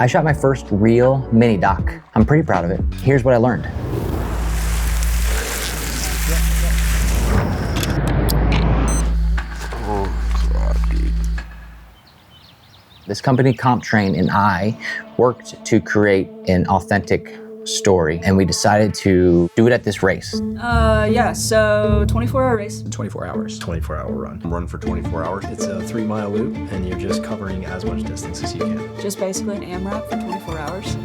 I shot my first real mini doc. I'm pretty proud of it. Here's what I learned. This company, CompTrain, and I worked to create an authentic story, and we decided to do it at this race. Yeah, so 24-hour race. 24 hours. 24-hour run. Run for 24 hours. It's a 3-mile loop, and you're just covering as much distance as you can. Just basically an AMRAP for 24 hours.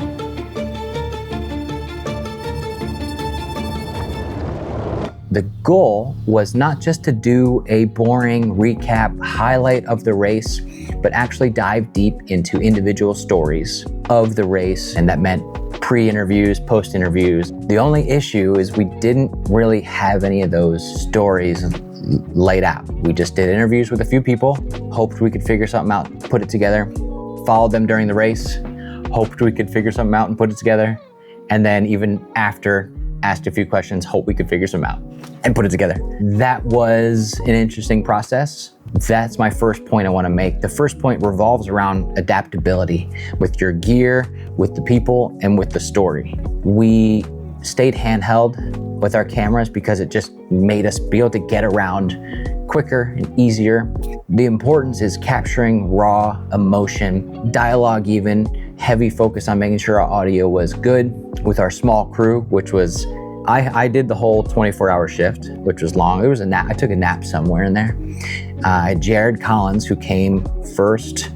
The goal was not just to do a boring recap highlight of the race, but actually dive deep into individual stories of the race, and that meant pre-interviews, post-interviews. The only issue is we didn't really have any of those stories laid out. We just did interviews with a few people, hoped we could figure something out, put it together, followed them during the race, hoped we could figure something out and put it together, and then even after, asked a few questions, hoped we could figure something out and put it together. That was an interesting process. That's my first point I want to make. The first point revolves around adaptability with your gear, with the people, and with the story. We stayed handheld with our cameras because it just made us be able to get around quicker and easier. The importance is capturing raw emotion, dialogue even, heavy focus on making sure our audio was good with our small crew, which was, I did the whole 24-hour shift, which was long. It was a nap. I took a nap somewhere in there. Jared Collins, who came first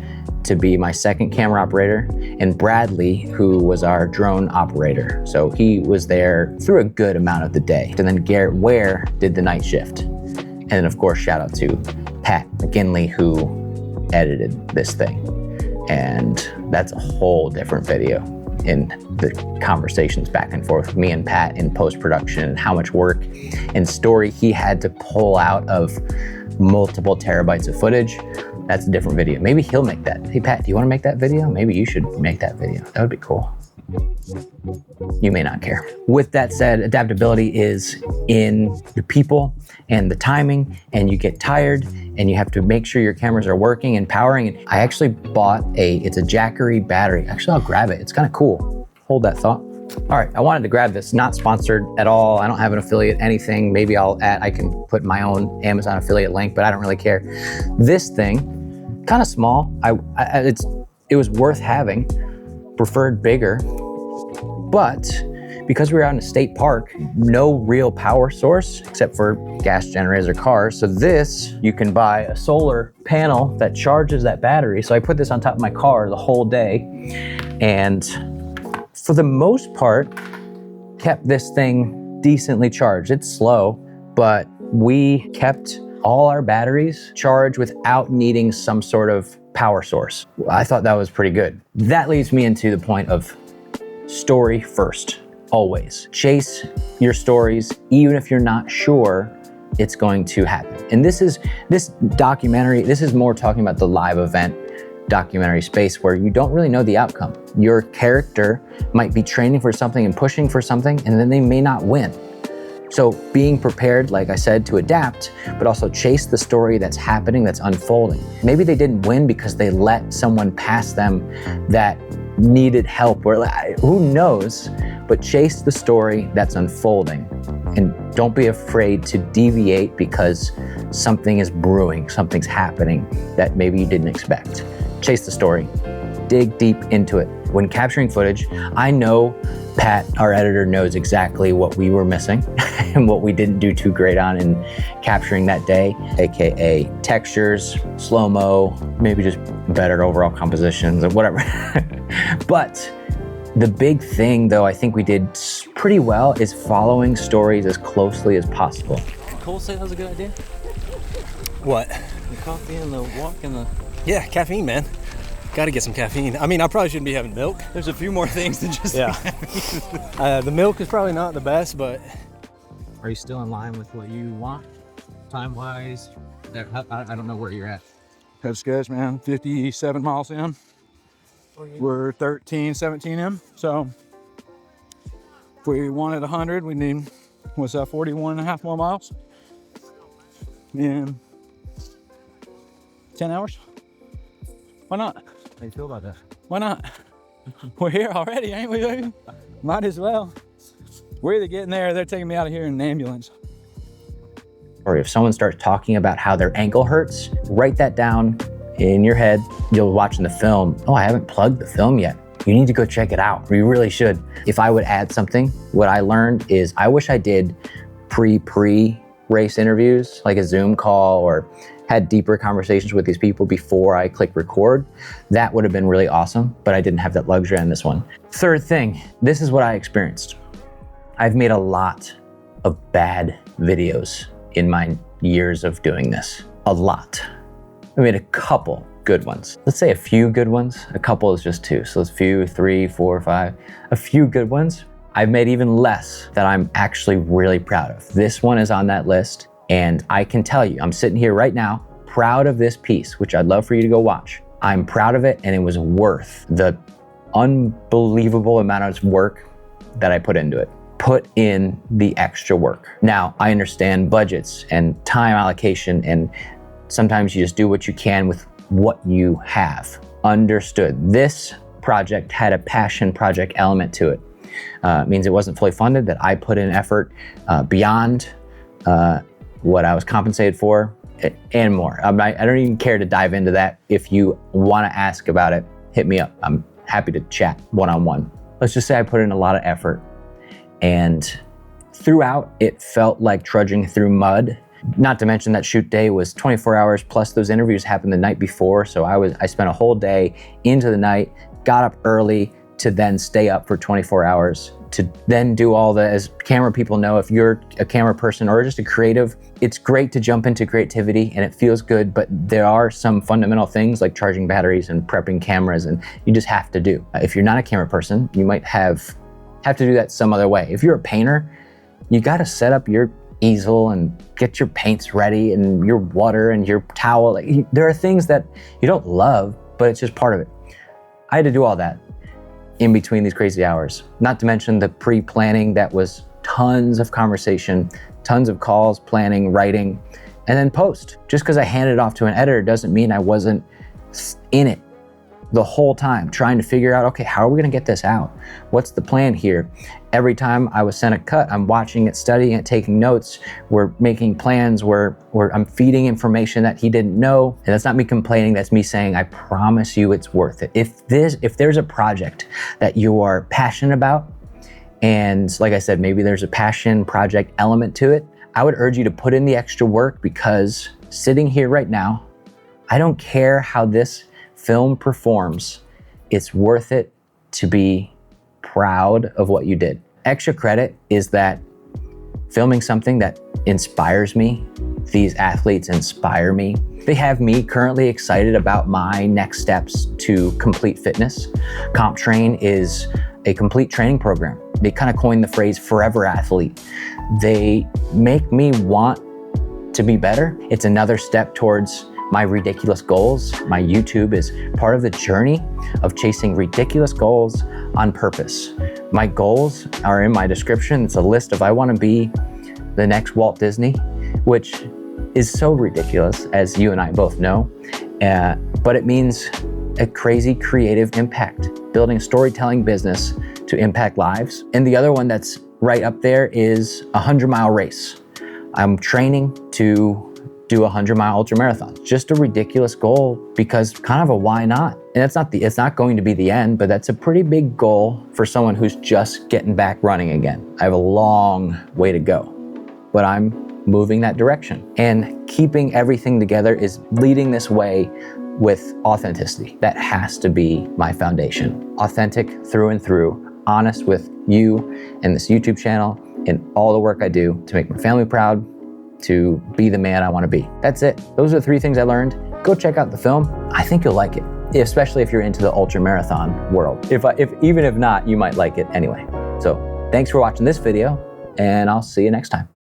to be my second camera operator, and Bradley, who was our drone operator. So he was there through a good amount of the day. And then Garrett Ware did the night shift. And then of course, shout out to Pat McKinley, who edited this thing. And that's a whole different video in the conversations back and forth with me and Pat in post-production, and how much work and story he had to pull out of multiple terabytes of footage. That's a different video. Maybe he'll make that. Hey Pat, do you want to make that video? Maybe you should make that video. That would be cool. You may not care. With that said, adaptability is in the people and the timing, and you get tired and you have to make sure your cameras are working and powering. And I actually bought it's a Jackery battery. Actually, I'll grab it. It's kind of cool. Hold that thought. All right, I wanted to grab this, not sponsored at all. I don't have an affiliate anything. Maybe I can put my own Amazon affiliate link, but I don't really care. This thing, kind of small. It was worth having, preferred bigger, but because we were out in a state park, no real power source except for gas generators or cars. So this, you can buy a solar panel that charges that battery. So I put this on top of my car the whole day, and for the most part, kept this thing decently charged. It's slow, but we kept all our batteries charged without needing some sort of power source. I thought that was pretty good. That leads me into the point of story first, always. Chase your stories, even if you're not sure it's going to happen. And this documentary, this is more talking about the live event documentary space where you don't really know the outcome. Your character might be training for something and pushing for something, and then they may not win. So being prepared, like I said, to adapt, but also chase the story that's happening, that's unfolding. Maybe they didn't win because they let someone pass them that needed help, or who knows, but chase the story that's unfolding. And don't be afraid to deviate because something is brewing, something's happening that maybe you didn't expect. Chase the story, dig deep into it. When capturing footage, I know Pat, our editor, knows exactly what we were missing and what we didn't do too great on in capturing that day, AKA textures, slow-mo, maybe just better overall compositions or whatever. But the big thing, though, I think we did pretty well is following stories as closely as possible. Cole said that was a good idea? What? The coffee and the walk and the... Yeah, caffeine, man. Got to get some caffeine. I mean, I probably shouldn't be having milk. There's a few more things than just Yeah. The milk is probably not the best, but... Are you still in line with what you want, time-wise? I don't know where you're at. That's good, man. 57 miles in. We're 13, 17 in. So if we wanted 100, we need, 41 and a half more miles in 10 hours. Why not? How do you feel about that? Why not? We're here already, ain't we, baby? Might as well. We're either getting there or they're taking me out of here in an ambulance. Or if someone starts talking about how their ankle hurts, write that down in your head. You'll watching the film. Oh, I haven't plugged the film yet. You need to go check it out. You really should. If I would add something, what I learned is I wish I did pre-race interviews, like a Zoom call, or had deeper conversations with these people before I click record. That would have been really awesome, but I didn't have that luxury on this one. Third thing, this is what I experienced. I've made a lot of bad videos in my years of doing this. A lot. I made a couple good ones. Let's say a few good ones. A couple is just two. So it's few, 3, 4, 5. A few good ones. I've made even less that I'm actually really proud of. This one is on that list, and I can tell you, I'm sitting here right now, proud of this piece, which I'd love for you to go watch. I'm proud of it, and it was worth the unbelievable amount of work that I put into it. Put in the extra work. Now, I understand budgets and time allocation, and sometimes you just do what you can with what you have. Understood. This project had a passion project element to it. It means it wasn't fully funded, that I put in effort beyond what I was compensated for, and more. I don't even care to dive into that. If you want to ask about it, hit me up. I'm happy to chat one-on-one. Let's just say I put in a lot of effort, and throughout it felt like trudging through mud. Not to mention that shoot day was 24 hours plus those interviews happened the night before. So I spent a whole day into the night, got up early to then stay up for 24 hours to then do all the, as camera people know, if you're a camera person or just a creative, it's great to jump into creativity and it feels good, but there are some fundamental things like charging batteries and prepping cameras, and you just have to do. If you're not a camera person, you might have to do that some other way. If you're a painter, you gotta set up your easel and get your paints ready and your water and your towel. There are things that you don't love, but it's just part of it. I had to do all that in between these crazy hours. Not to mention the pre-planning that was tons of conversation, tons of calls, planning, writing, and then post. Just because I handed it off to an editor doesn't mean I wasn't in it the whole time, trying to figure out, okay, how are we gonna get this out? What's the plan here? Every time I was sent a cut, I'm watching it, studying it, taking notes. We're making plans where I'm feeding information that he didn't know. And that's not me complaining, that's me saying, I promise you it's worth it. If there's a project that you are passionate about, and like I said, maybe there's a passion project element to it, I would urge you to put in the extra work, because sitting here right now, I don't care how this film performs, it's worth it to be proud of what you did. Extra credit is that filming something that inspires me, these athletes inspire me. They have me currently excited about my next steps to complete fitness. Comp Train is a complete training program. They kind of coined the phrase forever athlete. They make me want to be better. It's another step towards my ridiculous goals. My YouTube is part of the journey of chasing ridiculous goals on purpose. My goals are in my description. It's a list of I want to be the next Walt Disney, which is so ridiculous, as you and I both know, but it means a crazy creative impact, building a storytelling business to impact lives. And the other one that's right up there is a 100-mile race. I'm training to do a 100-mile ultra marathon. Just a ridiculous goal, because kind of a why not? And it's not going to be the end, but that's a pretty big goal for someone who's just getting back running again. I have a long way to go, but I'm moving that direction. And keeping everything together is leading this way with authenticity. That has to be my foundation. Authentic through and through, honest with you and this YouTube channel and all the work I do to make my family proud, to be the man I want to be. That's it. Those are the 3 things I learned. Go check out the film. I think you'll like it, especially if you're into the ultra marathon world. Even if not, you might like it anyway. So thanks for watching this video, and I'll see you next time.